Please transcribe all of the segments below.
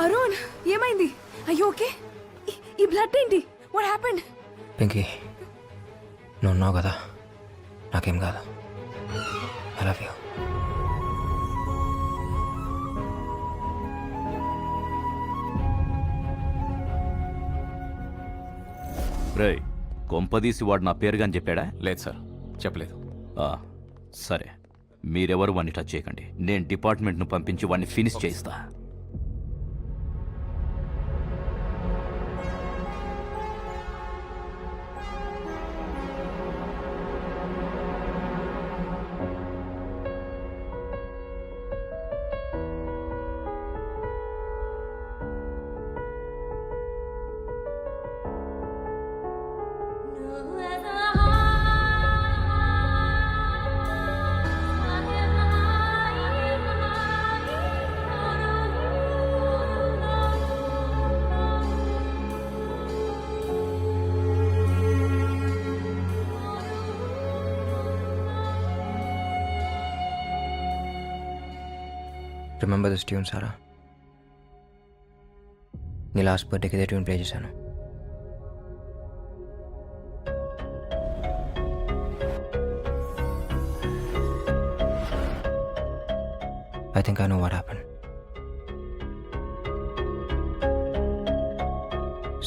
అరుణ్ ఏమైంది? అయ్యో ఓకే. ఈ బ్లడ్ ఏంటి? What happened? పింకీ నువ్వు ఉన్నావు కదా, నాకేం కాదు. I love you. రేయ్, కొంపదీసి వాడు నా పేరుగాని చెప్పాడా? లేదు సార్, చెప్పలేదు. సరే, మీరెవరు వాడిని టచ్ చేయకండి. నేను డిపార్ట్మెంట్ను పంపించి వాడిని ఫినిష్ చేయిస్తా. Remember this tune Sara? నీ లాస్ట్ బర్త్డేకి ఇదే ట్యూన్ ప్లే చేశాను. I think I know what happen.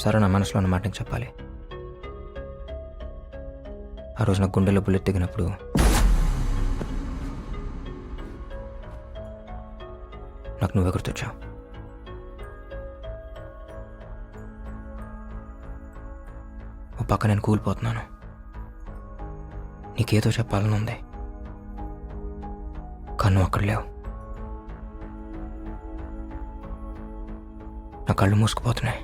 Sara, నా మనసులో ఉన్న మాట నీకు చెప్పాలి. ఆ రోజు నా గుండెలో బుల్లెట్ దిగినప్పుడు నాకు నువ్వే గుర్తొచ్చావు. ఓ పక్క నేను కూలిపోతున్నాను, నీకేదో చెప్పాలని ఉంది, కానీ నువ్వు అక్కడ లేవు. నా కళ్ళు మూసుకుపోతున్నాయి.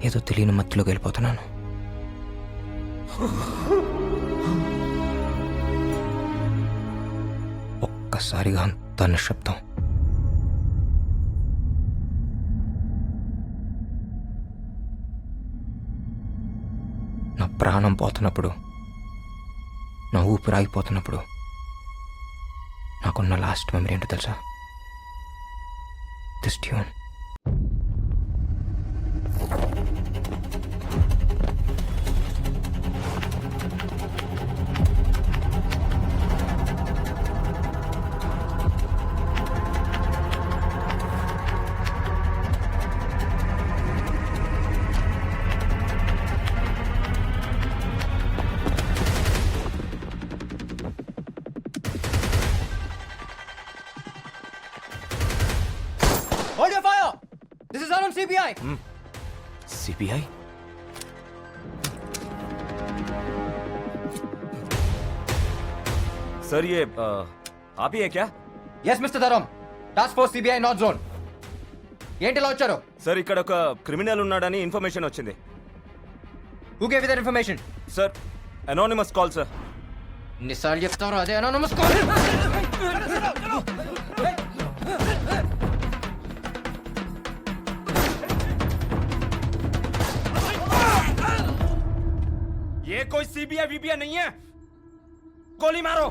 ఏదో తెలియని మత్తులోకి వెళ్ళిపోతున్నాను. ఒక్కసారిగా అంత నిశ్శబ్దం. నా ప్రాణం పోతున్నప్పుడు, నా ఊపిరి ఆగిపోతున్నప్పుడు నాకున్న లాస్ట్ మెమరీ ఏంటో తెలుసా? This tune. Hold your fire! This is Arun CBI! CBI? Sir ये आप ही है क्या? Yes, Mr. Dharam. Task Force CBI North Zone. ఏంటి ఇలా వచ్చారు? సార్ ఇక్కడ ఒక క్రిమినల్ ఉన్నాడని ఇన్ఫర్మేషన్ వచ్చింది. Who gave you that information? Sir anonymous call sir. ఎన్నిసార్లు చెప్తారో అదే anonymous call. ये कोई सीबीआई वीबीआई नहीं है. गोली मारो.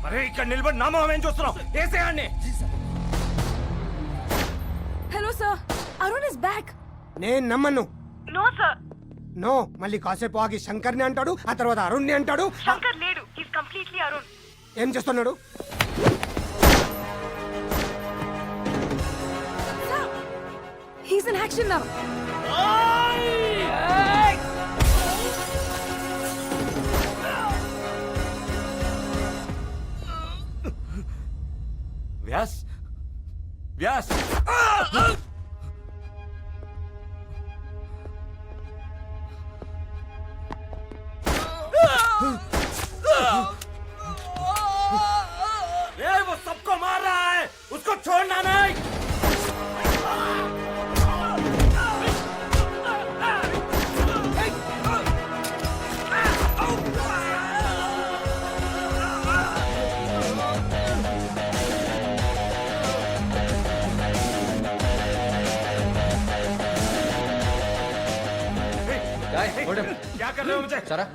అరే ఇక్కడ నిలబడి నా మొహం ఏం చూస్తున్నావు? ఏసేయండి. Hello sir, Arun is back. నేను నమ్మను. No sir. నో, మళ్ళీ కాసేపు ఆగి శంకర్ని అంటాడు, ఆ తర్వాత అరుణ్ని అంటాడు. శంకర్ లేడు, హి ఇస్ కంప్లీట్లీ అరుణ్. ఏం చేస్తున్నాడు? He is in action now. Vyas Vyas क्या कर रहे हो मुझे సరా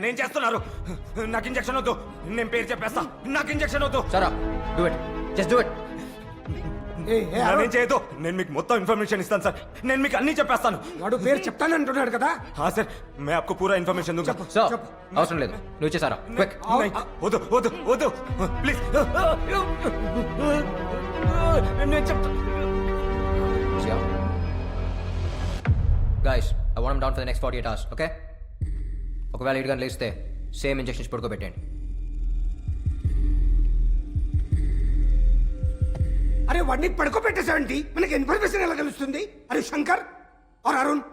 నేను చేస్తున్నారు నాకు ఇంజెక్షన్ వద్దు నేను పేరు చెప్పేస్తా నాకు ఇంజెక్షన్ వద్దు సరా do it just do it నేను చేయదు నేను మీకు మొత్తం ఇన్ఫర్మేషన్ ఇస్తాను సార్ నేను మీకు అన్ని చెప్పేస్తాను వాడు పేరు చెప్తానంటున్నాడు కదా हाँ सर मैं आपको पूरा इन्फॉर्मेशन दूंगा సో అవసరం లేదు నువ్వు ఇచ్చేసారా క్విక్ नहीं వద్దు వద్దు వద్దు ప్లీజ్ నేను చెప్తా guys I want down for the next 48 hours okay ఒకవేళ 8 గంటలు లేస్తే సేమ్ ఇంజెక్షన్స్ పడుకోబెట్టండి అరే వాడిని పడుకోబెట్టేసావంటి మనకి ఇన్ఫర్మేషన్ ఎలా తెలుస్తుంది అరే శంకర్ और Arun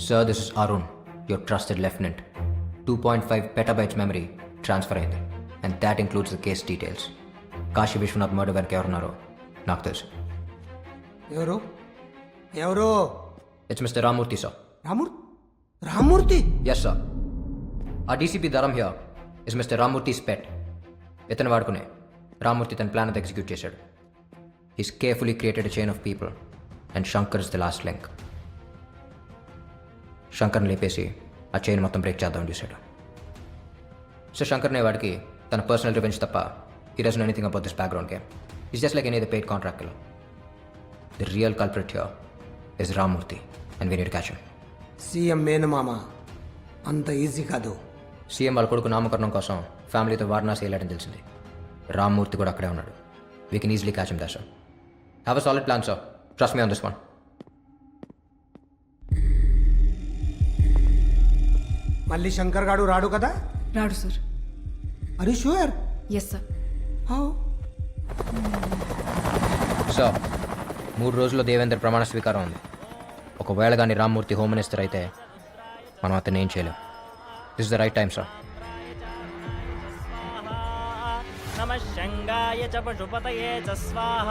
Sir, this is Arun, your trusted lieutenant. 2.5 petabytes memory transfer అయింది and that includes the case details. Kashi Vishwanath murder వెనక ఎవరున్నారో నాకు తెలుసు. ఎవరు ఎవరు it's mister Ramurthy sir. Ramurthy yes sir. ఆ DCP Dharam here is mister Ramurthy's pet. ఇతను వాడుకునే రామూర్తి తన ప్లాన్ అంతా ఎగ్జిక్యూట్ చేశాడు. He's carefully created chain of people and Shankar is the last link. శంకర్ని లేపేసి ఆ చైన్ మొత్తం బ్రేక్ చేద్దామని చూశాడు. సో శంకర్ అనే వాడికి తన పర్సనల్ రివెంజ్ తప్ప ఈ doesn't anything about this background game. It's just like any the paid contract killer. The real culprit here is Ramurthy and we need catch him. CM మేనమామ అంత ఈజీ కాదు. సీఎం వాళ్ళ కొడుకు నామకరణం కోసం ఫ్యామిలీతో వారణాసి వెళ్ళాడని తెలిసింది. రామ్మూర్తి కూడా అక్కడే ఉన్నాడు. We can easily catch him there sir. Have a solid plan sir. Trust me on this one. మళ్ళీ శంకర్ గాడు రాడు కదా? రాడు సార్. అరే షూర్. Yes sir. సార్ 3 రోజుల్లో దేవేంద్ర ప్రమాణ స్వీకారం ఉంది. ఒకవేళ కానీ రామ్మూర్తి హోమ్ మినిస్టర్ అయితే మనం అతను ఏం చేయలేం. This is the right time sir. నమః శంగాయ చ పశుపతయే చ స్వాహా